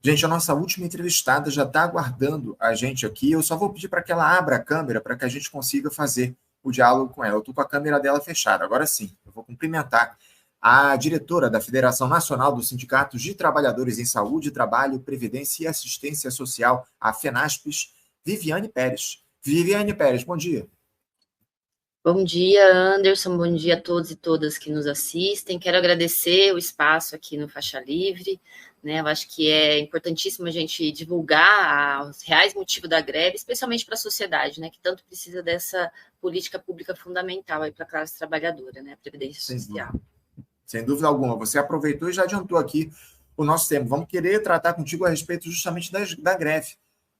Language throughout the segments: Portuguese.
Gente, a nossa última entrevistada já está aguardando a gente aqui. Eu só vou pedir para que ela abra a câmera para que a gente consiga fazer o diálogo com ela. Eu estou com a câmera dela fechada. Agora sim, eu vou cumprimentar a diretora da Federação Nacional dos Sindicatos de Trabalhadores em Saúde, Trabalho, Previdência e Assistência Social, a FENASPES, Viviane Pérez. Viviane Pérez, bom dia. Bom dia, Anderson, bom dia a todos e todas que nos assistem. Quero agradecer o espaço aqui no Faixa Livre, né? Eu acho que é importantíssimo a gente divulgar os reais motivos da greve, especialmente para a sociedade, né? Que tanto precisa dessa política pública fundamental aí para a classe trabalhadora, né? A Previdência Social. Sem dúvida alguma. Você aproveitou e já adiantou aqui o nosso tema. Vamos querer tratar contigo a respeito justamente da greve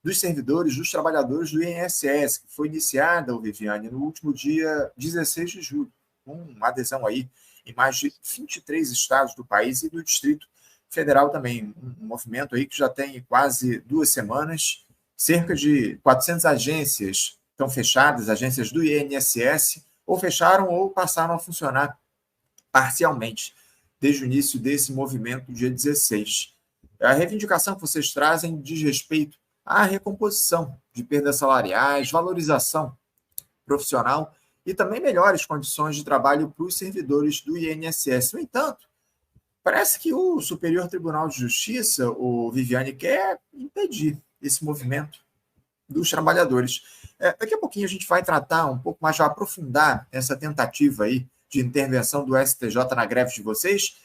dos servidores, dos trabalhadores do INSS, que foi iniciada, Viviane, no último dia 16 de julho, com uma adesão aí em mais de 23 estados do país e do Distrito Federal também. Um movimento aí que já tem quase 2 semanas, cerca de 400 agências estão fechadas, agências do INSS, ou fecharam ou passaram a funcionar parcialmente, desde o início desse movimento, dia 16. A reivindicação que vocês trazem diz respeito à recomposição de perdas salariais, valorização profissional e também melhores condições de trabalho para os servidores do INSS. No entanto, parece que o Superior Tribunal de Justiça, o Viviane, quer impedir esse movimento dos trabalhadores. Daqui a pouquinho a gente vai tratar um pouco mais, já aprofundar essa tentativa aí de intervenção do STJ na greve de vocês,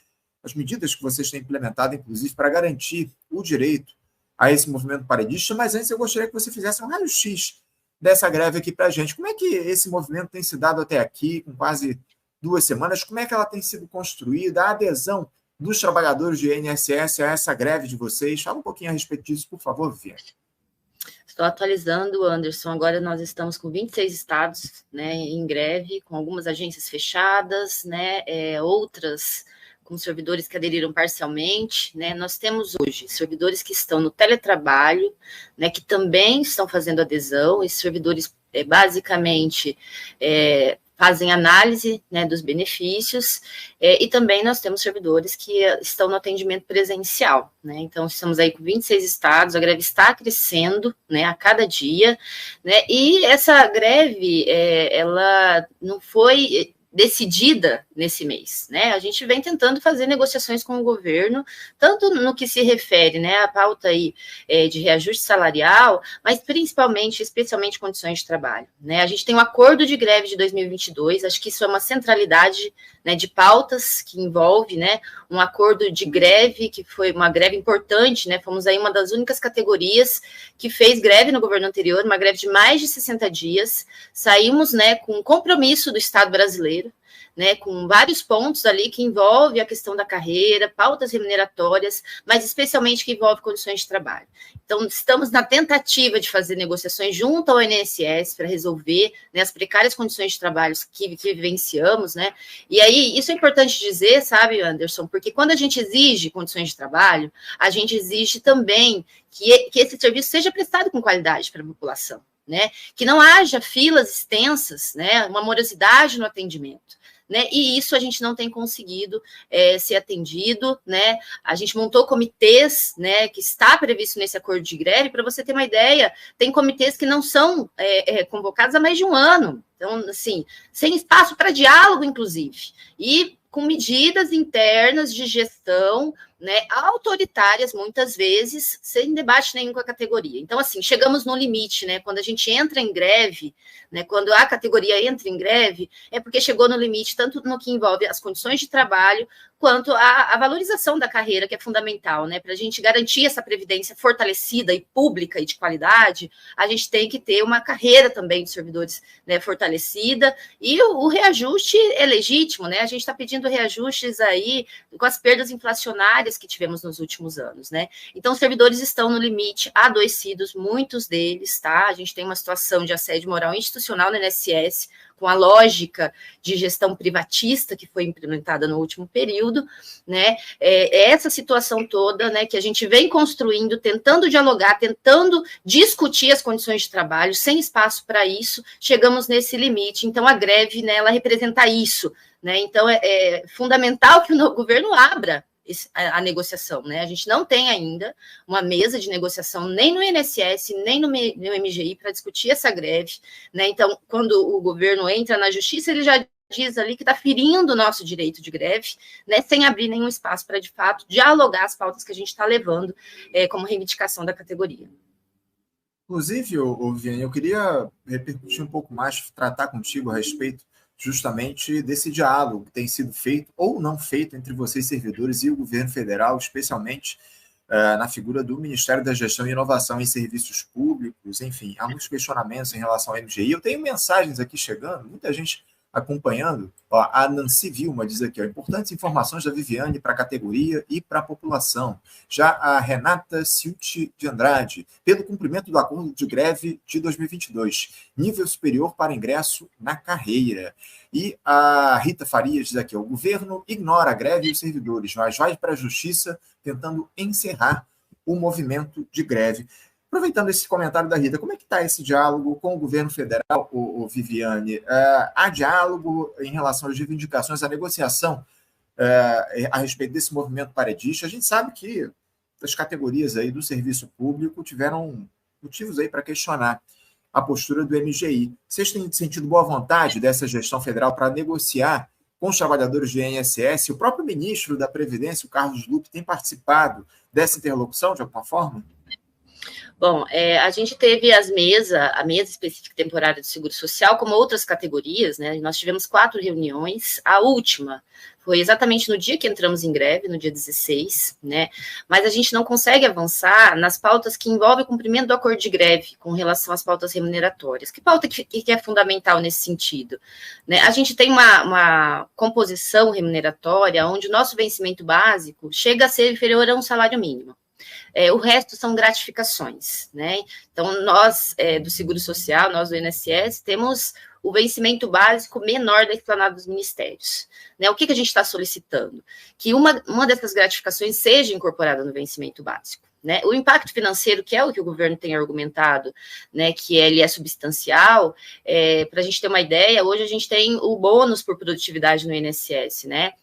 as medidas que vocês têm implementado, inclusive, para garantir o direito a esse movimento paredista, mas antes eu gostaria que você fizesse um raio-x dessa greve aqui para a gente. Como é que esse movimento tem se dado até aqui, com quase 2 semanas? Como é que ela tem sido construída? A adesão dos trabalhadores do INSS a essa greve de vocês? Fala um pouquinho a respeito disso, por favor, Viviane. Estou atualizando, Anderson. Agora nós estamos com 26 estados, né, em greve, com algumas agências fechadas, né, outras com servidores que aderiram parcialmente, né. Nós temos hoje servidores que estão no teletrabalho, né, que também estão fazendo adesão. Esses servidores, basicamente, fazem análise, né, dos benefícios, e também nós temos servidores que estão no atendimento presencial, né. Então, estamos aí com 26 estados, a greve está crescendo, né, a cada dia, né, e essa greve, ela não foi decidida nesse mês, né? A gente vem tentando fazer negociações com o governo, tanto no que se refere, né, à pauta aí de reajuste salarial, mas principalmente, especialmente condições de trabalho, né? A gente tem um acordo de greve de 2022, acho que isso é uma centralidade, né, de pautas que envolve, né, um acordo de greve, que foi uma greve importante, né? Fomos aí uma das únicas categorias que fez greve no governo anterior, uma greve de mais de 60 dias, saímos, né, com um compromisso do Estado brasileiro, né, com vários pontos ali que envolve a questão da carreira, pautas remuneratórias, mas especialmente que envolve condições de trabalho. Então, estamos na tentativa de fazer negociações junto ao INSS para resolver, né, as precárias condições de trabalho que vivenciamos, né, e aí isso é importante dizer, sabe, Anderson, porque quando a gente exige condições de trabalho, a gente exige também que esse serviço seja prestado com qualidade para a população, né, que não haja filas extensas, né, uma morosidade no atendimento, né, e isso a gente não tem conseguido ser atendido, né, a gente montou comitês, né, que está previsto nesse acordo de greve. Para você ter uma ideia, tem comitês que não são convocados há mais de um ano, então, assim, sem espaço para diálogo, inclusive, e com medidas internas de gestão, né, autoritárias, muitas vezes, sem debate nenhum com a categoria. Então, assim, chegamos no limite, né, quando a gente entra em greve, né, quando a categoria entra em greve, é porque chegou no limite, tanto no que envolve as condições de trabalho, quanto a valorização da carreira, que é fundamental, né, para a gente garantir essa previdência fortalecida e pública e de qualidade, a gente tem que ter uma carreira também de servidores, né, fortalecida, e o reajuste é legítimo, né, a gente está pedindo reajustes aí com as perdas inflacionárias que tivemos nos últimos anos, né? Então, os servidores estão no limite, adoecidos, muitos deles, tá? A gente tem uma situação de assédio moral institucional no INSS, com a lógica de gestão privatista que foi implementada no último período, né? Essa situação toda, né, que a gente vem construindo, tentando dialogar, tentando discutir as condições de trabalho, sem espaço para isso, chegamos nesse limite. Então, a greve, né, ela representa isso, né? Então, é fundamental que o governo abra a negociação, né? A gente não tem ainda uma mesa de negociação nem no INSS, nem no MGI para discutir essa greve, né? Então, quando o governo entra na justiça, ele já diz ali que está ferindo o nosso direito de greve, né? Sem abrir nenhum espaço para, de fato, dialogar as pautas que a gente está levando como reivindicação da categoria. Inclusive, Viviane, eu queria repercutir um pouco mais, tratar contigo a respeito justamente desse diálogo que tem sido feito ou não feito entre vocês, servidores, e o governo federal, especialmente na figura do Ministério da Gestão e Inovação em Serviços Públicos. Enfim, há muitos questionamentos em relação ao MGI. Eu tenho mensagens aqui chegando, muita gente acompanhando. Ó, a Nancy Vilma diz aqui, ó, importantes informações da Viviane para a categoria e para a população. Já a Renata Silti de Andrade, pelo cumprimento do acordo de greve de 2022, nível superior para ingresso na carreira. E a Rita Farias diz aqui, ó, o governo ignora a greve e os servidores, mas vai para a justiça tentando encerrar o movimento de greve. Aproveitando esse comentário da Rita, como é que está esse diálogo com o governo federal, Viviane? Há diálogo em relação às reivindicações, à negociação a respeito desse movimento paredista? A gente sabe que as categorias aí do serviço público tiveram motivos aí para questionar a postura do MGI. Vocês têm sentido boa vontade dessa gestão federal para negociar com os trabalhadores do INSS? O próprio ministro da Previdência, o Carlos Lupe, tem participado dessa interlocução de alguma forma? Bom, a gente teve a mesa específica temporária do Seguro Social, como outras categorias, né? Nós tivemos 4 reuniões, a última foi exatamente no dia que entramos em greve, no dia 16, né? Mas a gente não consegue avançar nas pautas que envolvem o cumprimento do acordo de greve com relação às pautas remuneratórias. Que pauta que é fundamental nesse sentido? Né? A gente tem uma composição remuneratória onde o nosso vencimento básico chega a ser inferior a um salário mínimo. O resto são gratificações, né? Então, nós do Seguro Social, nós do INSS, temos o vencimento básico menor da esplanada dos ministérios. Né? O que a gente está solicitando? Que uma dessas gratificações seja incorporada no vencimento básico. Né? O impacto financeiro, que é o que o governo tem argumentado, né, que ele é substancial, para a gente ter uma ideia, hoje a gente tem o bônus por produtividade no INSS, né?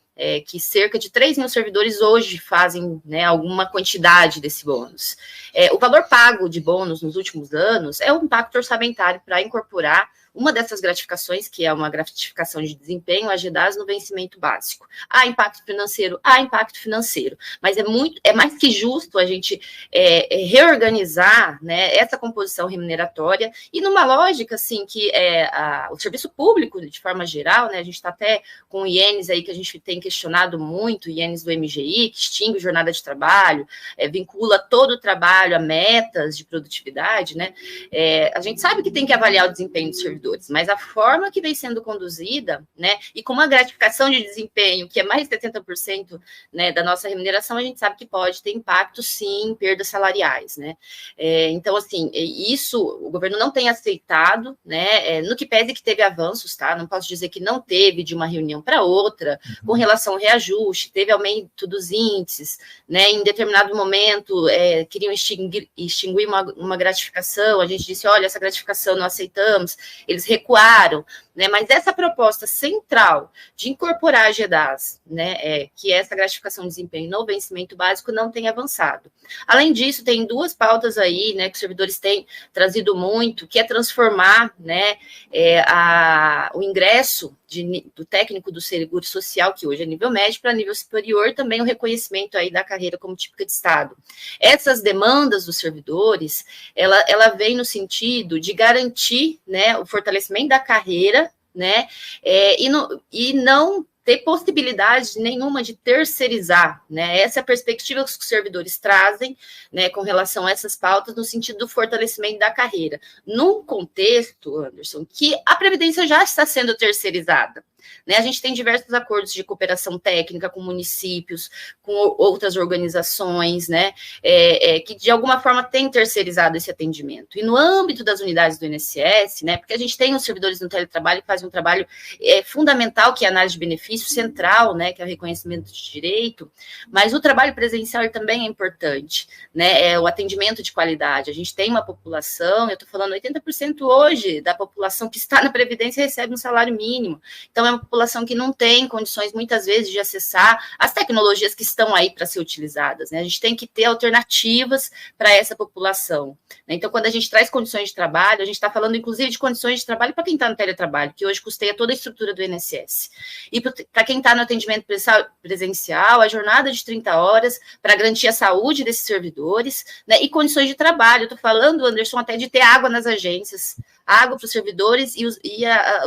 Que cerca de 3 mil servidores hoje fazem, né, alguma quantidade desse bônus. O valor pago de bônus nos últimos anos é um impacto orçamentário para incorporar uma dessas gratificações, que é uma gratificação de desempenho, a GDAS, no vencimento básico. Há impacto financeiro, mas é mais que justo a gente reorganizar, né, essa composição remuneratória e numa lógica, assim, que o serviço público, de forma geral, né, a gente está até com ienes aí que a gente tem questionado muito, ienes do MGI, que extingue jornada de trabalho, vincula todo o trabalho a metas de produtividade, né, a gente sabe que tem que avaliar o desempenho dos servidores, mas a forma que vem sendo conduzida, né, e com uma gratificação de desempenho que é mais de 70%, né, da nossa remuneração, a gente sabe que pode ter impacto, sim, em perdas salariais, né. Então, assim, isso o governo não tem aceitado, né, no que pese que teve avanços, tá, não posso dizer que não teve de uma reunião para outra, com relação ao reajuste, teve aumento dos índices, né, em determinado momento queriam extinguir uma gratificação, a gente disse, olha, essa gratificação não aceitamos, eles recuaram, né? Mas essa proposta central de incorporar a GDAS, né, que é essa gratificação de desempenho no vencimento básico, não tem avançado. Além disso, tem 2 pautas aí, né, que os servidores têm trazido muito, que é transformar, né, o ingresso do técnico do Seguro Social, que hoje é nível médio, para nível superior, também o reconhecimento aí da carreira como típica de Estado. Essas demandas dos servidores, ela vem no sentido de garantir, né, o fortalecimento da carreira, né, e não ter possibilidade nenhuma de terceirizar, né? Essa é a perspectiva que os servidores trazem, né, com relação a essas pautas, no sentido do fortalecimento da carreira. Num contexto, Anderson, que a Previdência já está sendo terceirizada. Né, a gente tem diversos acordos de cooperação técnica com municípios, com outras organizações, né, que de alguma forma têm terceirizado esse atendimento. E no âmbito das unidades do INSS, né, porque a gente tem os servidores no teletrabalho que fazem um trabalho fundamental, que é a análise de benefício, central, né, que é o reconhecimento de direito, mas o trabalho presencial também é importante, né, o atendimento de qualidade. A gente tem uma população, eu estou falando 80% hoje da população que está na Previdência recebe um salário mínimo. Então, é uma população que não tem condições, muitas vezes, de acessar as tecnologias que estão aí para ser utilizadas, né? A gente tem que ter alternativas para essa população, né? Então, quando a gente traz condições de trabalho, a gente está falando, inclusive, de condições de trabalho para quem está no teletrabalho, que hoje custeia toda a estrutura do INSS. E para quem está no atendimento presencial, a jornada de 30 horas para garantir a saúde desses servidores, né? E condições de trabalho. Eu estou falando, Anderson, até de ter água nas agências, água para os servidores e os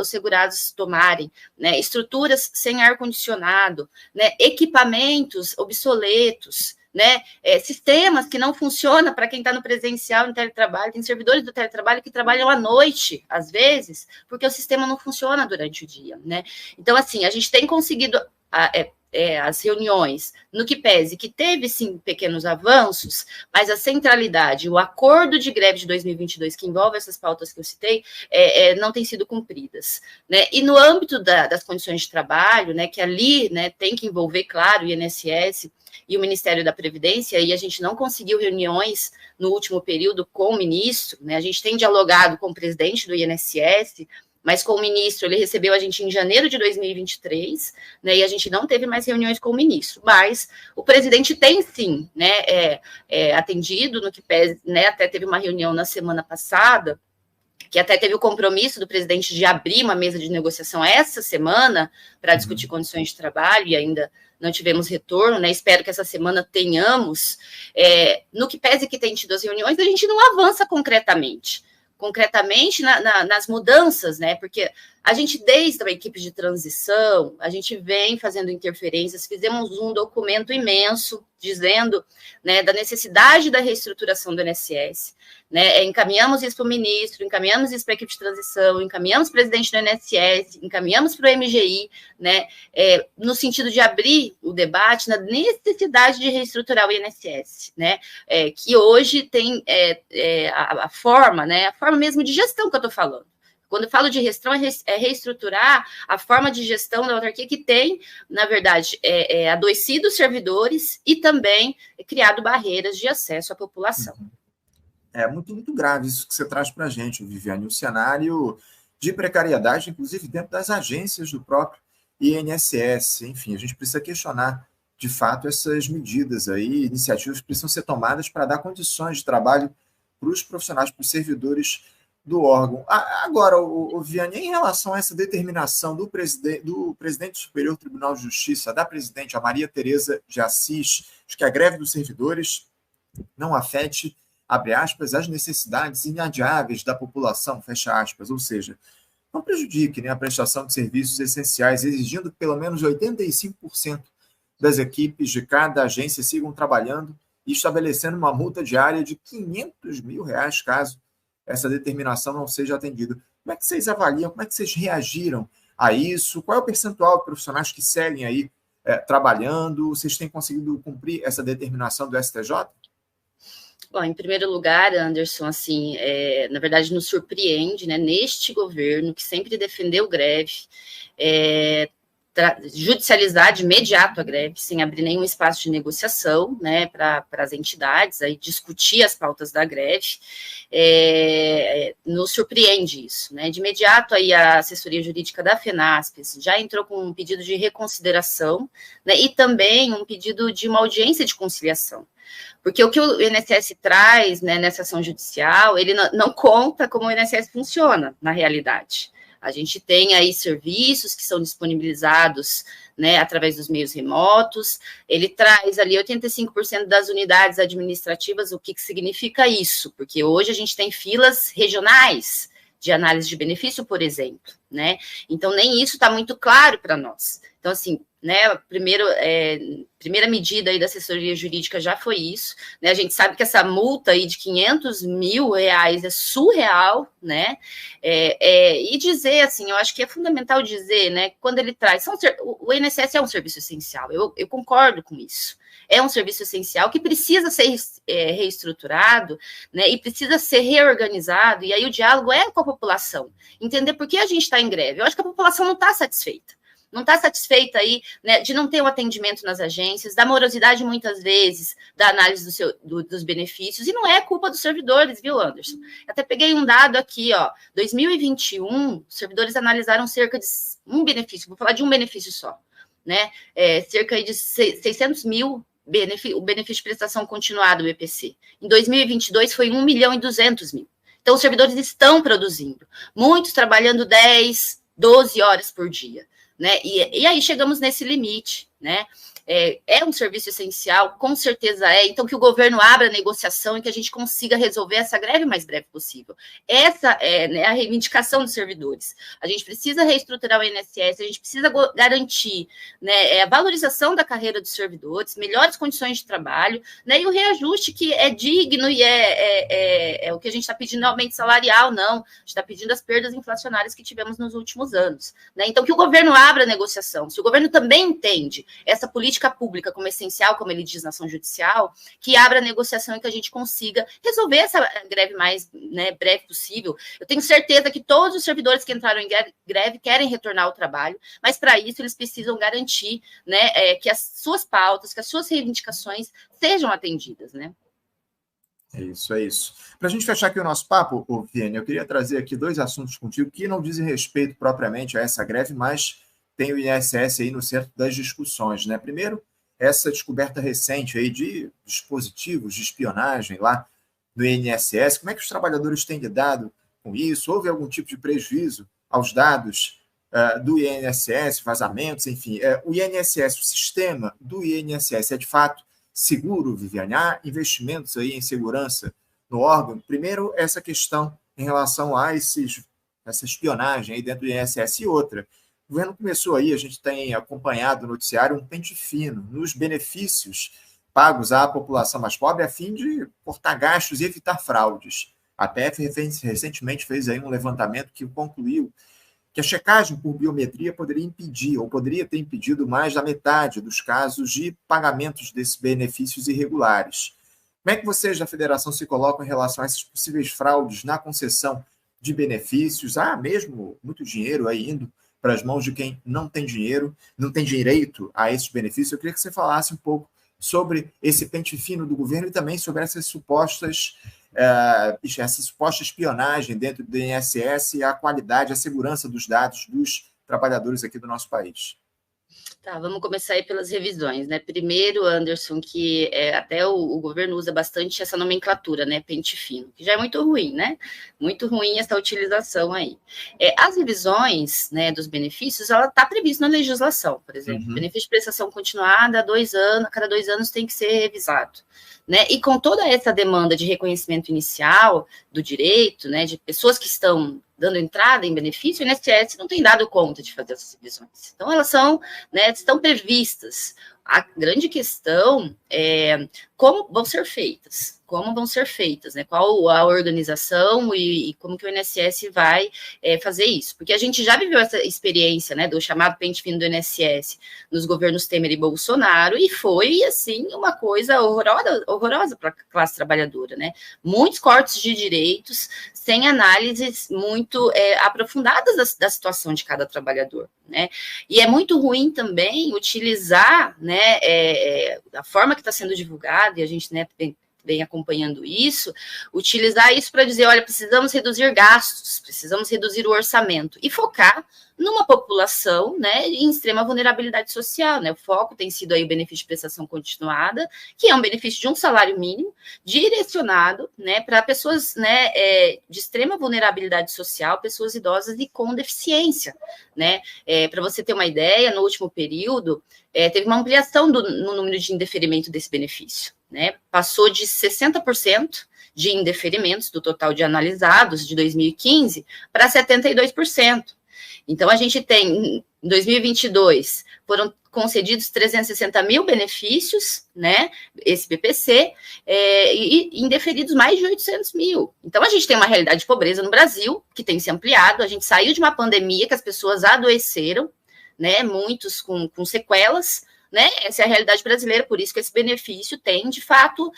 segurados tomarem, né? Estruturas sem ar-condicionado, né? Equipamentos obsoletos, né? Sistemas que não funcionam para quem está no presencial, no teletrabalho. Tem servidores do teletrabalho que trabalham à noite, às vezes, porque o sistema não funciona durante o dia, né? Então, assim, a gente tem conseguido as reuniões, no que pese que teve, sim, pequenos avanços, mas a centralidade, o acordo de greve de 2022, que envolve essas pautas que eu citei, não tem sido cumpridas, né? E no âmbito das condições de trabalho, né, que ali, né, tem que envolver, claro, o INSS e o Ministério da Previdência, e a gente não conseguiu reuniões no último período com o ministro, né? A gente tem dialogado com o presidente do INSS, mas com o ministro, ele recebeu a gente em janeiro de 2023, né, e a gente não teve mais reuniões com o ministro, mas o presidente tem sim, né, atendido no que pese, né, até teve uma reunião na semana passada, que até teve o compromisso do presidente de abrir uma mesa de negociação essa semana para discutir condições de trabalho, e ainda não tivemos retorno, né? Espero que essa semana tenhamos. No que pese que tem tido as reuniões, a gente não avança concretamente nas mudanças, né? Porque a gente, desde a equipe de transição, a gente vem fazendo interferências, fizemos um documento imenso dizendo, né, da necessidade da reestruturação do INSS, né? Encaminhamos isso para o ministro, encaminhamos isso para a equipe de transição, encaminhamos para o presidente do INSS, encaminhamos para o MGI, né, no sentido de abrir o debate na necessidade de reestruturar o INSS, né, que hoje tem a forma, né, a forma mesmo de gestão que eu estou falando. Quando eu falo de gestão, é reestruturar a forma de gestão da autarquia que tem, na verdade, adoecido os servidores e também criado barreiras de acesso à população. É muito, muito grave isso que você traz para a gente, Viviane, o cenário de precariedade, inclusive dentro das agências do próprio INSS. Enfim, a gente precisa questionar, de fato, essas medidas aí, iniciativas que precisam ser tomadas para dar condições de trabalho para os profissionais, para os servidores do órgão. Agora, Vianney, em relação a essa determinação do presidente do Superior Tribunal de Justiça, da presidente, a Maria Tereza de Assis, de que a greve dos servidores não afete, abre aspas, as necessidades inadiáveis da população, fecha aspas, ou seja, não prejudique, né, a prestação de serviços essenciais, exigindo que pelo menos 85% das equipes de cada agência sigam trabalhando e estabelecendo uma multa diária de R$500 mil, caso essa determinação não seja atendida. Como é que vocês avaliam, como é que vocês reagiram a isso? Qual é o percentual de profissionais que seguem aí trabalhando? Vocês têm conseguido cumprir essa determinação do STJ? Bom, em primeiro lugar, Anderson, assim, na verdade nos surpreende, né, neste governo que sempre defendeu greve, judicializar de imediato a greve, sem abrir nenhum espaço de negociação, né, para as entidades, aí discutir as pautas da greve, nos surpreende isso, né? De imediato aí a assessoria jurídica da FENASPES já entrou com um pedido de reconsideração, né, e também um pedido de uma audiência de conciliação. Porque o que o INSS traz, né, nessa ação judicial, ele não conta como o INSS funciona na realidade. A gente tem aí serviços que são disponibilizados, né, através dos meios remotos. Ele traz ali 85% das unidades administrativas. O que significa isso? Porque hoje a gente tem filas regionais de análise de benefício, por exemplo, né? Então, nem isso está muito claro para nós. Então, assim, né, primeira medida aí da assessoria jurídica já foi isso, né? A gente sabe que essa multa aí de R$500 mil é surreal, né? E dizer, assim, eu acho que é fundamental dizer, né, quando ele traz, o INSS é um serviço essencial, eu concordo com isso. É um serviço essencial que precisa ser reestruturado, né, e precisa ser reorganizado, e aí o diálogo é com a população, entender por que a gente está em greve. Eu acho que a população não está satisfeita, não está satisfeita aí, né, de não ter um atendimento nas agências, da morosidade muitas vezes, da análise dos benefícios, e não é culpa dos servidores, viu, Anderson? Até peguei um dado aqui, ó, 2021, os servidores analisaram cerca de um benefício, vou falar de um benefício só, né, cerca de 600 mil o benefício de prestação continuada, o BPC. Em 2022 foi 1.200.000. Então, os servidores estão produzindo, muitos trabalhando 10, 12 horas por dia, né? E aí chegamos nesse limite, né? É um serviço essencial, com certeza é. Então, que o governo abra a negociação e que a gente consiga resolver essa greve o mais breve possível. Essa é, né, a reivindicação dos servidores. A gente precisa reestruturar o INSS, a gente precisa garantir, né, a valorização da carreira dos servidores, melhores condições de trabalho, né, e o reajuste que é digno e é o que a gente está pedindo, aumento salarial, não. A gente está pedindo as perdas inflacionárias que tivemos nos últimos anos, né? Então, que o governo abra a negociação. Se o governo também entende essa política pública como essencial, como ele diz na ação judicial, que abra a negociação e que a gente consiga resolver essa greve mais, né, breve possível. Eu tenho certeza que todos os servidores que entraram em greve querem retornar ao trabalho, mas para isso eles precisam garantir, né, que as suas pautas, que as suas reivindicações sejam atendidas, né? É isso, é isso. Para a gente fechar aqui o nosso papo, Viane, eu queria trazer aqui 2 assuntos contigo que não dizem respeito propriamente a essa greve, mas tem o INSS aí no centro das discussões, né? Primeiro, essa descoberta recente aí de dispositivos de espionagem lá do INSS. Como é que os trabalhadores têm lidado com isso? Houve algum tipo de prejuízo aos dados do INSS, vazamentos, enfim? O INSS, o sistema do INSS é de fato seguro, Viviane? Há investimentos aí em segurança no órgão? Primeiro, essa questão em relação a essa espionagem aí dentro do INSS. E outra, o governo começou aí, a gente tem acompanhado no noticiário, um pente fino nos benefícios pagos à população mais pobre a fim de cortar gastos e evitar fraudes. A PF recentemente fez aí um levantamento que concluiu que a checagem por biometria poderia impedir, ou poderia ter impedido mais da metade dos casos de pagamentos desses benefícios irregulares. Como é que vocês da federação se colocam em relação a essas possíveis fraudes na concessão de benefícios? Mesmo muito dinheiro aí indo para as mãos de quem não tem dinheiro, não tem direito a esses benefícios. Eu queria que você falasse um pouco sobre esse pente fino do governo e também sobre essa suposta espionagem dentro do INSS e a qualidade, a segurança dos dados dos trabalhadores aqui do nosso país. Tá, vamos começar aí pelas revisões, né? Primeiro, Anderson, que até o governo usa bastante essa nomenclatura, né? Pente fino, que já é muito ruim, né? Muito ruim essa utilização aí. As revisões, né, dos benefícios, ela está prevista na legislação, por exemplo. Benefício de prestação continuada, a cada 2 anos tem que ser revisado, né? E com toda essa demanda de reconhecimento inicial do direito, né, de pessoas que estão dando entrada em benefício, o INSS não tem dado conta de fazer essas revisões. Então, elas são, né, estão previstas. A grande questão é como vão ser feitas, né? Qual a organização e como que o INSS vai fazer isso. Porque a gente já viveu essa experiência, né, do chamado pente fino do INSS nos governos Temer e Bolsonaro, e foi, assim, uma coisa horrorosa para a classe trabalhadora, né? Muitos cortes de direitos sem análises muito aprofundadas da situação de cada trabalhador, né? E é muito ruim também utilizar, né, a forma que está sendo divulgada, e a gente, né, vem acompanhando isso, utilizar isso para dizer, olha, precisamos reduzir gastos, precisamos reduzir o orçamento e focar numa população, né, em extrema vulnerabilidade social, né? O foco tem sido aí o benefício de prestação continuada, que é um benefício de um salário mínimo, direcionado, né, para pessoas, né, de extrema vulnerabilidade social, pessoas idosas e com deficiência, né? Para você ter uma ideia, no último período, teve uma ampliação no número de indeferimento desse benefício, né? Passou de 60% de indeferimentos do total de analisados de 2015 para 72%. Então, a gente tem, em 2022, foram concedidos 360 mil benefícios, né, esse BPC, e indeferidos mais de 800 mil. Então, a gente tem uma realidade de pobreza no Brasil, que tem se ampliado, a gente saiu de uma pandemia que as pessoas adoeceram, né, muitos com sequelas, né, essa é a realidade brasileira, por isso que esse benefício tem, de fato,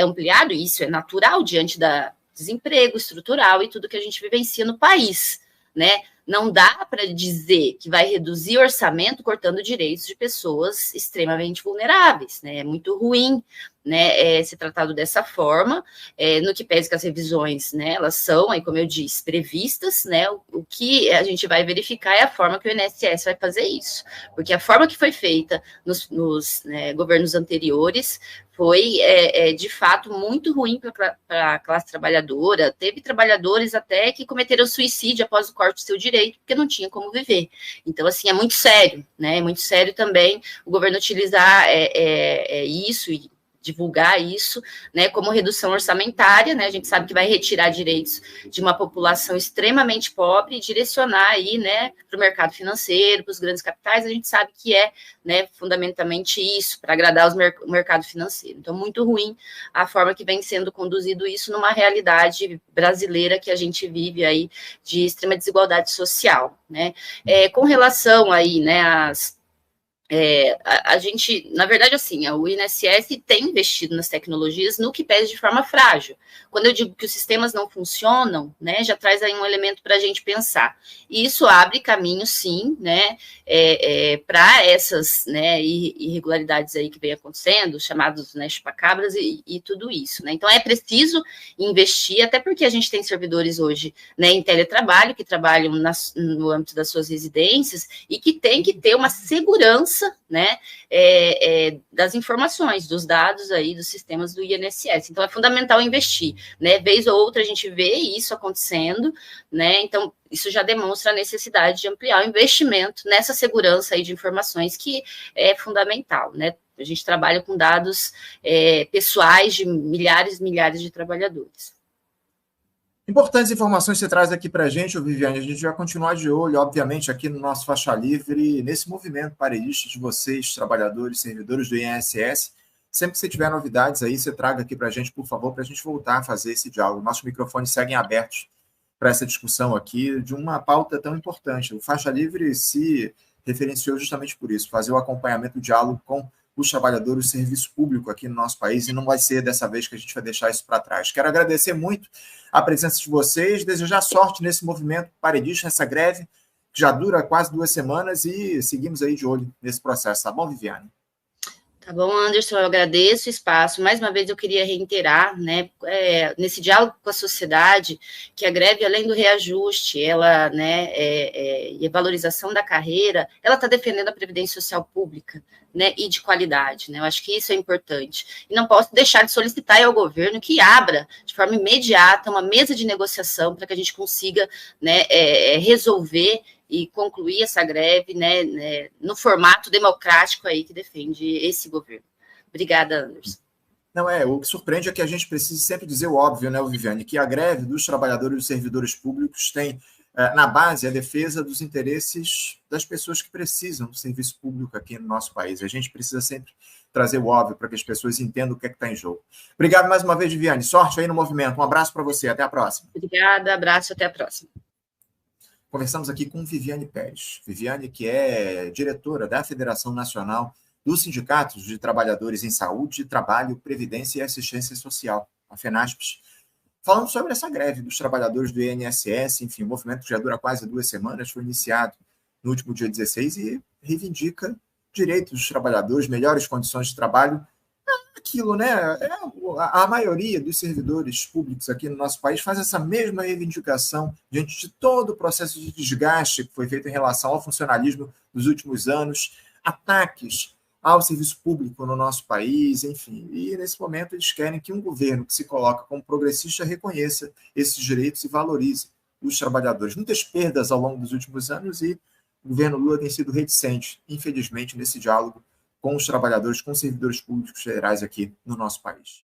ampliado, e isso é natural diante da desemprego estrutural e tudo que a gente vivencia no país, né. não dá para dizer que vai reduzir orçamento cortando direitos de pessoas extremamente vulneráveis, né? É muito ruim, né, ser tratado dessa forma, no que pese que as revisões, né, elas são, aí, como eu disse, previstas, né, o que a gente vai verificar é a forma que o INSS vai fazer isso, porque a forma que foi feita nos né, governos anteriores foi, de fato, muito ruim para a classe trabalhadora. Teve trabalhadores até que cometeram suicídio após o corte do seu direito, porque não tinha como viver. Então, assim, é muito sério, né? É muito sério também o governo utilizar isso e divulgar isso, né, como redução orçamentária, né, a gente sabe que vai retirar direitos de uma população extremamente pobre e direcionar aí, né, para o mercado financeiro, para os grandes capitais, a gente sabe que né, fundamentalmente isso, para agradar o mercado financeiro. Então, muito ruim a forma que vem sendo conduzido isso numa realidade brasileira que a gente vive aí de extrema desigualdade social, né. Com relação aí, né, a gente, na verdade, assim, o INSS tem investido nas tecnologias no que pese de forma frágil. Quando eu digo que os sistemas não funcionam, né, já traz aí um elemento para a gente pensar. E isso abre caminho, sim, né, para essas, né, irregularidades aí que vem acontecendo, chamados, né, chupacabras e tudo isso, né. Então, é preciso investir, até porque a gente tem servidores hoje, né, em teletrabalho, que trabalham no âmbito das suas residências e que tem que ter uma segurança, né, das informações, dos dados aí, dos sistemas do INSS. Então, é fundamental investir, né, vez ou outra a gente vê isso acontecendo, né, então isso já demonstra a necessidade de ampliar o investimento nessa segurança aí de informações que é fundamental, né, a gente trabalha com dados pessoais de milhares de trabalhadores. Importantes informações que você traz aqui para a gente, Viviane. A gente vai continuar de olho, obviamente, aqui no nosso Faixa Livre, nesse movimento pareísta de vocês, trabalhadores, servidores do INSS. Sempre que você tiver novidades aí, você traga aqui para a gente, por favor, para a gente voltar a fazer esse diálogo. Nossos microfones seguem abertos para essa discussão aqui de uma pauta tão importante. O Faixa Livre se referenciou justamente por isso, fazer o acompanhamento, o diálogo com os trabalhadores do serviço público aqui no nosso país, e não vai ser dessa vez que a gente vai deixar isso para trás. Quero agradecer muito a presença de vocês, desejar sorte nesse movimento paredista, nessa greve, que já dura quase 2 semanas, e seguimos aí de olho nesse processo, tá bom, Viviane? Tá bom, Anderson, eu agradeço o espaço. Mais uma vez eu queria reiterar, né, nesse diálogo com a sociedade, que a greve, além do reajuste, ela, né, e a valorização da carreira, ela está defendendo a previdência social pública, né, e de qualidade, né? Eu acho que isso é importante. E não posso deixar de solicitar ao governo que abra de forma imediata uma mesa de negociação para que a gente consiga, né, resolver e concluir essa greve, né, no formato democrático aí que defende esse governo. Obrigada, Anderson. Não, o que surpreende é que a gente precisa sempre dizer o óbvio, né, Viviane, que a greve dos trabalhadores e dos servidores públicos tem na base a defesa dos interesses das pessoas que precisam do serviço público aqui no nosso país. A gente precisa sempre trazer o óbvio para que as pessoas entendam o que é que está em jogo. Obrigado mais uma vez, Viviane. Sorte aí no movimento. Um abraço para você. Até a próxima. Obrigada, abraço, até a próxima. Conversamos aqui com Viviane Pérez. Viviane, que é diretora da Federação Nacional dos Sindicatos de Trabalhadores em Saúde, Trabalho, Previdência e Assistência Social, a FENASPES, falando sobre essa greve dos trabalhadores do INSS. Enfim, o movimento que já dura quase 2 semanas, foi iniciado no último dia 16 e reivindica direitos dos trabalhadores, melhores condições de trabalho. Aquilo, né? A maioria dos servidores públicos aqui no nosso país faz essa mesma reivindicação diante de todo o processo de desgaste que foi feito em relação ao funcionalismo nos últimos anos, ataques ao serviço público no nosso país, enfim. E, nesse momento, eles querem que um governo que se coloca como progressista reconheça esses direitos e valorize os trabalhadores. Muitas perdas ao longo dos últimos anos e o governo Lula tem sido reticente, infelizmente, nesse diálogo com os trabalhadores, com os servidores públicos federais aqui no nosso país.